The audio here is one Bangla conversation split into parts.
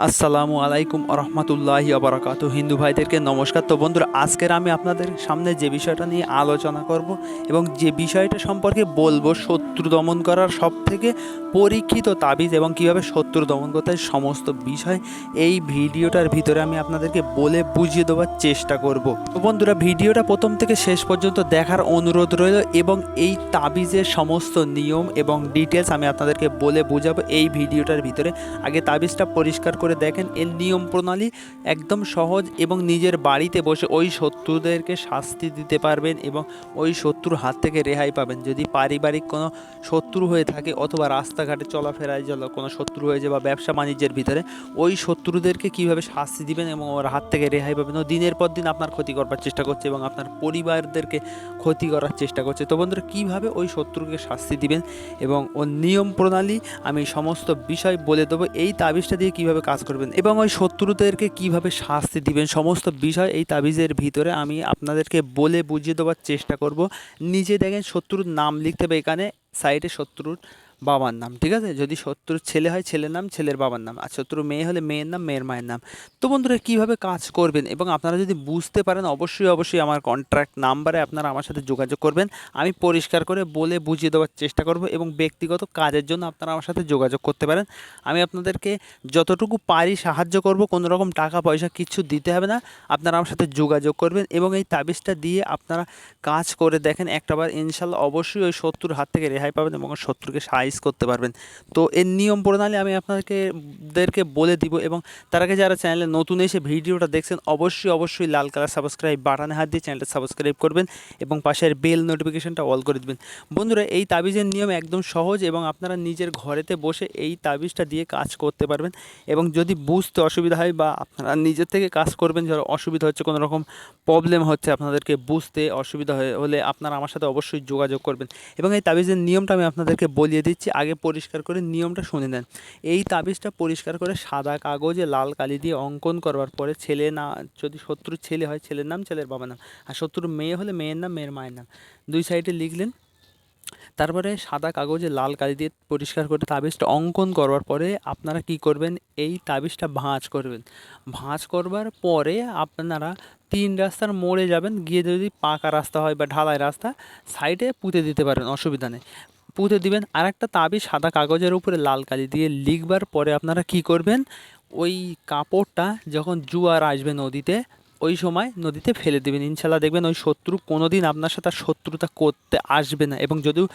আসসালামু আলাইকুম রহমতুল্লাহি আবরাকাতু। হিন্দু ভাইদেরকে নমস্কার। তো বন্ধুরা, আজকের আমি আপনাদের সামনে যে বিষয়টা নিয়ে আলোচনা করব এবং যে বিষয়টা সম্পর্কে বলবো, শত্রু দমন করার সবথেকে পরীক্ষিত তাবিজ এবং কিভাবে শত্রু দমন করতে হয়, সমস্ত বিষয় এই ভিডিওটার ভিতরে আমি আপনাদেরকে বলে বুঝিয়ে দেওয়ার চেষ্টা করব। তো বন্ধুরা, ভিডিওটা প্রথম থেকে শেষ পর্যন্ত দেখার অনুরোধ রইল এবং এই তাবিজের সমস্ত নিয়ম এবং ডিটেলস আমি আপনাদেরকে বলে বোঝাবো এই ভিডিওটার ভিতরে। আগে তাবিজটা পরিষ্কার করে দেখেন। এর নিয়ম প্রণালী একদম সহজ এবং নিজের বাড়িতে বসে ওই শত্রুদেরকে শাস্তি দিতে পারবেন এবং ওই শত্রুর হাত থেকে রেহাই পাবেন। যদি পারিবারিক কোনো শত্রু হয়ে থাকে অথবা রাস্তাঘাটে চলাফেরায় কোনো শত্রু হয়েছে বা ব্যবসা বাণিজ্যের ভিতরে, ওই শত্রুদেরকে কীভাবে শাস্তি দিবেন এবং ওর হাত থেকে রেহাই পাবেন। ও দিনের পর দিন আপনার ক্ষতি করবার চেষ্টা করছে এবং আপনার পরিবারদেরকে ক্ষতি করার চেষ্টা করছে। তো বন্ধুরা, কীভাবে ওই শত্রুকে শাস্তি দিবেন এবং ওর নিয়ম প্রণালী আমি সমস্ত বিষয় বলে দেবো। এই তাবিজটা দিয়ে কীভাবে কাজ করবেন এবং ওই শত্রুদেরকে কীভাবে শাস্তি দিবেন, সমস্ত বিষয় এই তাবিজের ভিতরে আমি আপনাদেরকে বলে বুঝিয়ে দেওয়ার চেষ্টা করব। নিজে দেখেন, শত্রুর নাম লিখতে হবে এখানে সাইডে, শত্রুর বাবার নাম, ঠিক আছে? যদি শত্রুর ছেলে হয় ছেলের নাম, ছেলের বাবার নাম, আর শত্রুর মেয়ে হলে মেয়ের নাম, মেয়ের মায়ের নাম। তো বন্ধুরা, কীভাবে কাজ করবেন এবং আপনারা যদি বুঝতে পারেন, অবশ্যই আমার কন্ট্যাক্ট নাম্বারে আপনারা আমার সাথে যোগাযোগ করবেন। আমি পরিষ্কার করে বলে বুঝিয়ে দেওয়ার চেষ্টা করব এবং ব্যক্তিগত কাজের জন্য আপনারা আমার সাথে যোগাযোগ করতে পারেন। আমি আপনাদেরকে যতটুকু পারি সাহায্য করব। কোনো রকম টাকা পয়সা কিছু দিতে হবে না, আপনারা আমার সাথে যোগাযোগ করবেন এবং এই তাবিজটা দিয়ে আপনারা কাজ করে দেখেন একটাবার, ইনশাল্লাহ অবশ্যই ওই শত্রুর হাত থেকে রেহাই পাবেন এবং শত্রুকে সাইজ করতে পারবেন। তো এর নিয়ম প্রণালী আমি আপনাদেরকে বলে দিব এবং তার আগে যারা চ্যানেলে নতুন এসে ভিডিওটা দেখছেন, অবশ্যই লাল কালার সাবস্ক্রাইব বাটনে হাত দিয়ে চ্যানেলটা সাবস্ক্রাইব করবেন এবং পাশের বেল নোটিফিকেশনটা অল করে দেবেন। বন্ধুরা, এই তাবিজের নিয়ম একদম সহজ এবং আপনারা নিজের ঘরেতে বসে এই তাবিজটা দিয়ে কাজ করতে পারবেন। এবং যদি বুঝতে অসুবিধা হয় বা আপনারা নিজের থেকে কাজ করবেন, যারা অসুবিধা হচ্ছে, কোনো রকম প্রবলেম হচ্ছে, আপনাদেরকে বুঝতে অসুবিধা হলে আপনারা আমার সাথে অবশ্যই যোগাযোগ করবেন। এবং এই তাবিজের নিয়মটা আমি আপনাদেরকে বলিয়ে দিচ্ছি, আগে পরিষ্কার করে নিয়মটা শুনে নেন। এই তাবিজটা পরিষ্কার করে সাদা কাগজে লাল কালি দিয়ে অঙ্কন করবার পরে, ছেলে না, যদি শত্রুর ছেলে হয় ছেলের নাম, ছেলের বাবার নাম, আর শত্রুর মেয়ে হলে মেয়ের নাম, মেয়ের মায়ের নাম, দুই সাইডে লিখলেন। তারপরে সাদা কাগজে লাল কালি দিয়ে পরিষ্কার করে তাবিজটা অঙ্কন করবার পরে আপনারা কি করবেন, এই তাবিজটা ভাঁজ করবেন। ভাঁজ করবার পরে আপনারা 3 রাস্তার মোড়ে যাবেন, গিয়ে যদি পাকা রাস্তা হয় বা ঢালাই রাস্তা, সাইডে পুঁতে দিতে পারেন, অসুবিধা নেই, পুঁতে দিবেন। আর একটা তাবিজ সাদা কাগজের উপরে লাল কালি দিয়ে লিখবার পরে আপনারা কি করবেন, ওই কাপড়টা যখন জোয়ার আসবে নদীতে, ওই সময় নদীতে ফেলে দেবেন। ইনশাল্লাহ দেখবেন ওই শত্রু কোনো দিন আপনার সাথে শত্রুতা করতে আসবে না এবং যদিও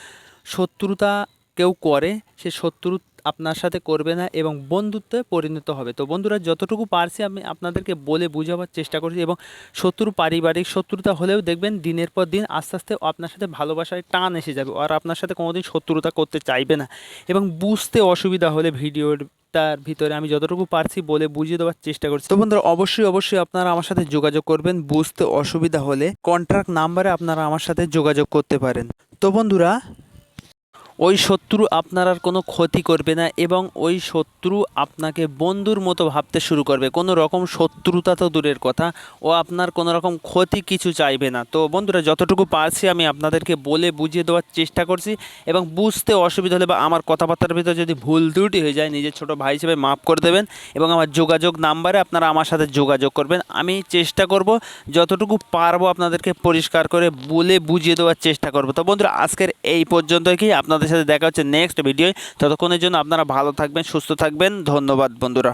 শত্রুতা কেউ করে, সে শত্রু আপনার সাথে করবে না এবং বন্ধুত্বে পরিণত হবে। তো বন্ধুরা, যতটুকু পারছি আমি আপনাদেরকে বলে বোঝাবার চেষ্টা করছি এবং শত্রু পারিবারিক শত্রুতা হলেও দেখবেন দিনের পর দিন আস্তে আস্তে আপনার সাথে ভালোবাসায় টান এসে যাবে আর আপনার সাথে কোনোদিন শত্রুতা করতে চাইবে না। এবং বুঝতে অসুবিধা হলে ভিডিওর তার ভিতরে আমি যতটুকু পারছি বলে বুঝিয়ে দেওয়ার চেষ্টা করছি। তো বন্ধুরা, অবশ্যই আপনারা আমার সাথে যোগাযোগ করবেন। বুঝতে অসুবিধা হলে কন্ট্যাক্ট নাম্বারে আপনারা আমার সাথে যোগাযোগ করতে পারেন। তো বন্ধুরা, ওই শত্রু আপনার আর কোনো ক্ষতি করবে না এবং ওই শত্রু আপনাকে বন্ধুর মতো ভাবতে শুরু করবে। কোনো রকম শত্রুতা তো দূরের কথা, ও আপনার কোনো রকম ক্ষতি কিছু চাইবে না। তো বন্ধুরা, যতটুকু পারছি আমি আপনাদেরকে বলে বুঝিয়ে দেওয়ার চেষ্টা করছি এবং বুঝতে অসুবিধা হলে বা আমার কথাবার্তার ভিতরে যদি ভুল ত্রুটি হয়ে যায়, নিজের ছোটো ভাই হিসেবে মাফ করে দেবেন এবং আমার যোগাযোগ নাম্বারে আপনারা আমার সাথে যোগাযোগ করবেন। আমি চেষ্টা করব যতটুকু পারবো আপনাদেরকে পরিষ্কার করে বলে বুঝিয়ে দেওয়ার চেষ্টা করব। তো বন্ধুরা, আজকের এই পর্যন্তই, কি আপনাদের সাথে দেখা হচ্ছে নেক্সট ভিডিওয়। ততক্ষণের জন্য আপনারা ভালো থাকবেন, সুস্থ থাকবেন। ধন্যবাদ বন্ধুরা।